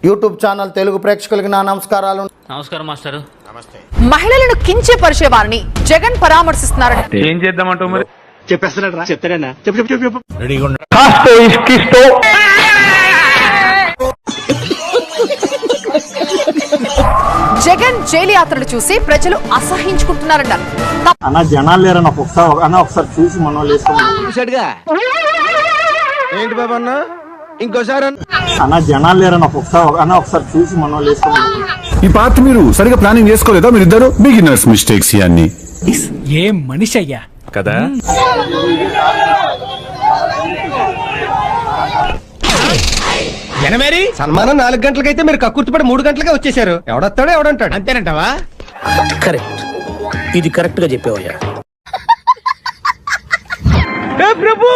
YouTube channel Telugu ప్రేక్షకులకు నా నమస్కారాలు. నమస్కారం మాస్టర్. నమస్తే. మహిళలను కించపరిచే వారిని జగన్ పరామర్శిస్తున్నారని ఏం చేద్దామంటావు మరి? చెప్పేస్తాడా? చెప్తాడా? చెప్పు. రెడీగా ఉండు. జగన్ జైలు యాత్రలు చూసి ప్రజలు అసహించుకుంటున్నారన్నారు. అన్న జనాలు లేరన్న ఒకసారి చూసి మనం చూసాడుగా ఏంటి బాబా అన్న ఇంకోసారి అన్న జనాలు లేరన్న ఒకసారి చూసి మనం ఈ పార్ట్ మీరు సరిగా ప్లానింగ్ చేసుకోలేదా? మీరు ఇద్దరు బిగినర్స్ మిస్టేక్స్ ఇవన్నీ. ఏం మనిషి అయ్యా కదా. జనమేరి సన్మానం 4 గంటలకైతే మీరు కక్కుర్తిపడి 3 గంటలకే వచ్చేసారు. ఎవడొస్తాడో ఎవడంటాడు అంతేనంటావా? కరెక్ట్, ఇది కరెక్ట్ గా చెప్పావయ్యా. Prabhu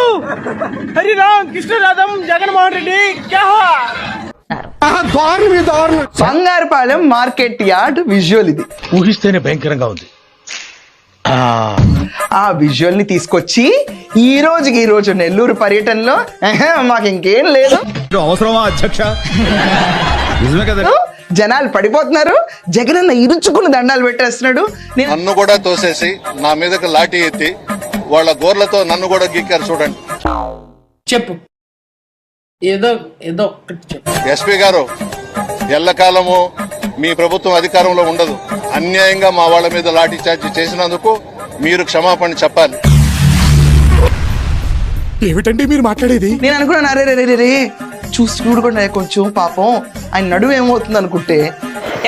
Hari Ram Krishna Radham Jaganmohan Reddy Bangarupalem market yard visual ఇది. ఊహిస్తేనే భయంకరంగా ఉంది. ఆ విజువల్ ని తీసుకొచ్చి ఈ రోజు నెల్లూరు పర్యటనలో మాకు ఇంకేం లేదు, అవసరమా అధ్యక్ష? నిజమే కదా. జనాలు పడిపోతున్నారు, జగనన్న ఇరుచుకుని దండాలు పెట్టేస్తున్నాడు. నన్ను కూడా తోసేసి నా మీదకి లాఠీ ఎత్తి వాళ్ళ గోర్లతో నన్ను కూడా గీకారు చూడండి. చెప్పు, ఏదో ఒక్కటి చెప్పు. ఎస్పీ గారు, ఎల్లకాలము మీ ప్రభుత్వం అధికారంలో ఉండదు. అన్యాయంగా మా వాళ్ళ మీద లాఠీ చార్జీ చేసినందుకు మీరు క్షమాపణ చెప్పాలి. ఏమిటండి మీరు మాట్లాడేది? నేను అనుకున్నాను అరే చూసి చూడకుండా కొంచెం పాపం ఆయన నడువు ఏమవుతుంది అనుకుంటే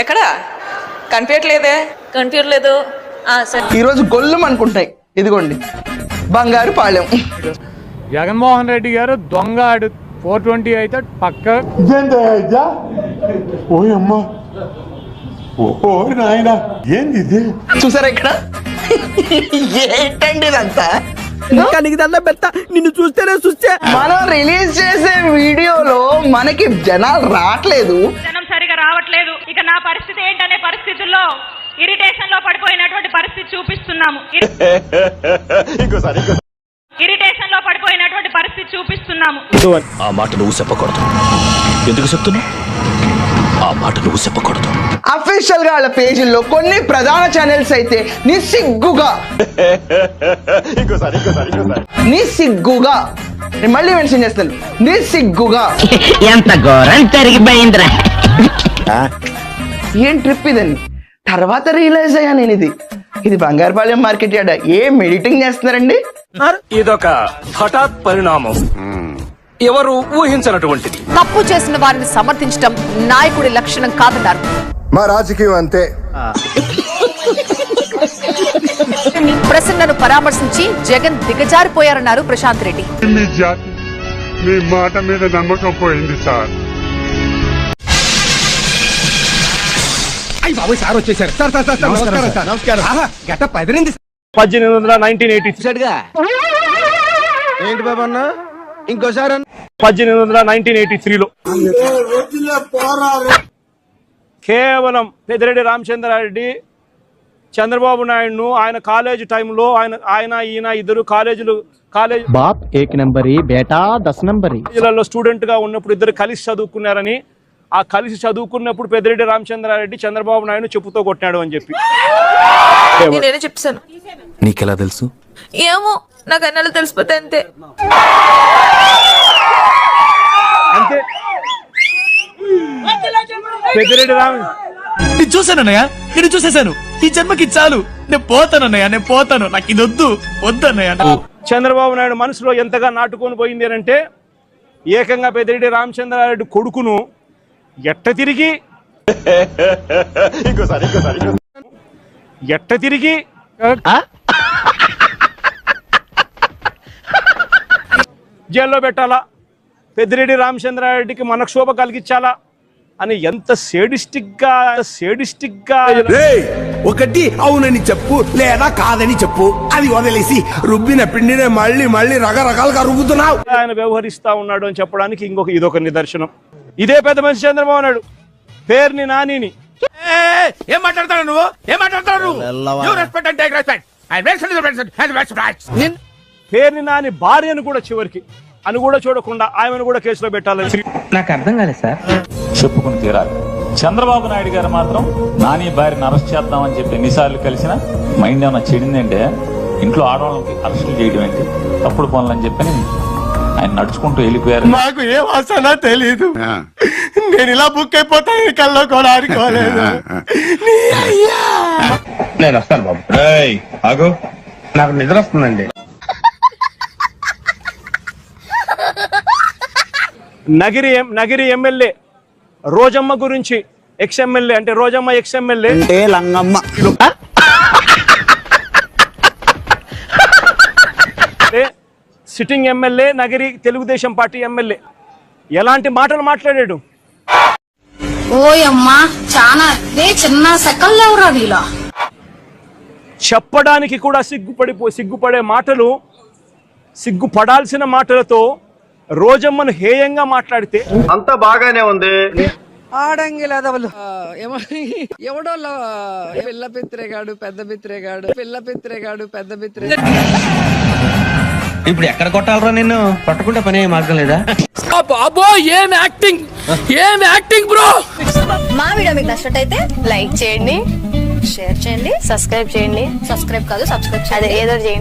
ఎక్కడ కనిపించట్లేదు. ఈ రోజు గొల్లం అనుకుంటాయి. ఇదిగోండి బంగారుపాలెం. జగన్మోహన్ రెడ్డి గారు దొంగ ఆడు 420 అయితే పక్క. చూసారా ఇక్కడ ఏంటండి ఇదంతా? నిన్ను చూస్తేనే మనం రిలీజ్ చేసే వీడియోలో మనకి జనాలు రావట్లేదు. జనం సరిగా రావట్లేదు. ఇక నా పరిస్థితి ఏంటనే పరిస్థితుల్లో ఇరిటేషన్ లో పడిపోయినటువంటి పరిస్థితి చూపిస్తున్నాము. ఆ మాట నువ్వు చెప్పకూడదు. ఎందుకు చెప్తున్నావు? ఆ మాట నువ్వు చెప్పకూడదు. అఫీషియల్ గా వాళ్ళ పేజీల్లో కొన్ని ప్రధాన ఛానల్స్ అయితే నిస్సిగ్గుగా నేను మళ్ళీ మెన్షన్ చేస్తాను, నిస్సిగ్గుగా ఎంత ఘోరం జరిగిపోయిందిరా. ఏం ట్రిప్ ఇదని తర్వాత రియలైజ్ అయ్యా నేను ఇది బంగారుపాలెం మార్కెట్ యార్డ్. ఏం ఎడిటింగ్ చేస్తున్నారండి? ఇదొక హఠాత్ పరిణామం, ఎవరు ఊహించినటువంటిది. తప్పు చేసిన వారిని సమర్థించడం నాయకుడి లక్షణం కాదన్నారు. మా రాజకీయం అంతే. ప్రసన్నను పరామర్శించి జగన్ దిగజారిపోయారన్నారు ప్రశాంత్ రెడ్డి. మీ మాట మీద నమ్మకం పోయింది సార్. సార్ వచ్చేసారు. నమస్కారం. గెటప్ అదిరింది. 1980 చూసాడుగా ఏంటి బాబా అన్న ఇంకోసారి 1983లో కేవలం పెద్దిరెడ్డి రామచంద్రారెడ్డి చంద్రబాబు నాయుడును ఆయన కాలేజ్ టైంలో ఈయన ఇద్దరు కాలేజ్ బాప్ 1 నంబరి బేటా 10 నంబరి స్టూడెంట్ గా ఉన్నప్పుడు ఇద్దరు కలిసి చదువుకున్నారని, ఆ కలిసి చదువుకున్నప్పుడు పెద్దిరెడ్డి రామచంద్రారెడ్డి చంద్రబాబు నాయుడు చెప్పుతో కొట్టాడు అని చెప్పి నేనే చెప్తాను. నీకెలా తెలుసు? ఏమో నాకు అన్నలు తెలిసిపోతే అంతే. పెద్దిరెడ్డి నేను చూశానన్నయ్య, నేను చూసేశాను. ఈ జన్మకి చాలు, నేను పోతాను. నాకు ఇది వద్దన్నయ్య. చంద్రబాబు నాయుడు మనసులో ఎంతగా నాటుకొని పోయింది అంటే ఏకంగా పెద్దిరెడ్డి రామచంద్రారెడ్డి కొడుకును ఎట్ట తిరిగి జైల్లో పెట్టాలా, పెద్దిరెడ్డి రామచంద్రారెడ్డికి మనక్షోభ కలిగించాలా అని ఎంత సేడిస్టిక్ గా ఒకటి అవునని చెప్పు లేదా కాదని చెప్పు, అది వదిలేసి రుబ్బిన పిండినే మళ్ళీ రకరకాలుగా రుబ్బుతున్నావు. ఆయన వ్యవహరిస్తా ఉన్నాడు అని చెప్పడానికి ఇదొక నిదర్శనం. ఇదే పెద్ద మనిషి చంద్రబాబు నాయుడు పేరుని నానిని ఏం మాట్లాడతాడు నువ్వు? పేరుని నాని భార్యను కూడా చివరికి అని కూడా చూడకుండా ఆమెను కూడా కేసులో పెట్టాలని నాకు అర్థం కాలేదు సార్. చెప్పుకుని తీరాలి. చంద్రబాబు నాయుడు గారు మాత్రం నాని భార్యను అరెస్ట్ చేద్దామని చెప్పి ఎన్నిసార్లు కలిసినా మైండ్ ఏమైనా చెడిందంటే ఇంట్లో ఆడవాళ్ళకి అరెస్టులు చేయడం ఏంటి, తప్పుడు పనులని చెప్పని ఆయన నడుచుకుంటూ వెళ్ళిపోయారు. నాకు ఏ వాసన తెలీదు, నేను ఇలా బుక్ అయిపోతాను కల్లో కూడా ఆడుకోలేదు. నేను వస్తాను బాబు. ఆగు, నాకు నిద్ర వస్తుందండి. నగిరి ఎమ్మెల్యే రోజమ్మ గురించి, ఎక్స్ ఎమ్మెల్యే అంటే రోజమ్మ ఎక్స్ ఎమ్మెల్యే అంటే లంగమ్మ. Sitting MLA Nagari Telugu Desam party MLA ఎలాంటి మాటలు మాట్లాడాడు. ఓయమ్మా చాలా చిన్న సెకల్లో వీళ్ళ చెప్పడానికి కూడా సిగ్గుపడే మాటలు, సిగ్గుపడాల్సిన మాటలతో రోజమ్మను హేయంగా మాట్లాడితే అంతా బాగానే ఉంది. ఆడంగి లేదవలు ఎవడో పిల్ల పిత్రేగాడు పెద్ద పిత్రేగాడు పెద్ద పిత్రే. ఇప్పుడు ఎక్కడ కొట్టాలరా నిన్ను? పట్టుకుంటే పని మార్గం లేదా? బాబో ఏం యాక్టింగ్ బ్రో. మా వీడియో మీకు నచ్చినట్టయితే లైక్ చేయండి, షేర్ చేయండి, సబ్స్క్రైబ్ చేయండి. సబ్స్క్రైబ్ కాదు సబ్స్క్రైబ్ అదే ఏదో చేయండి.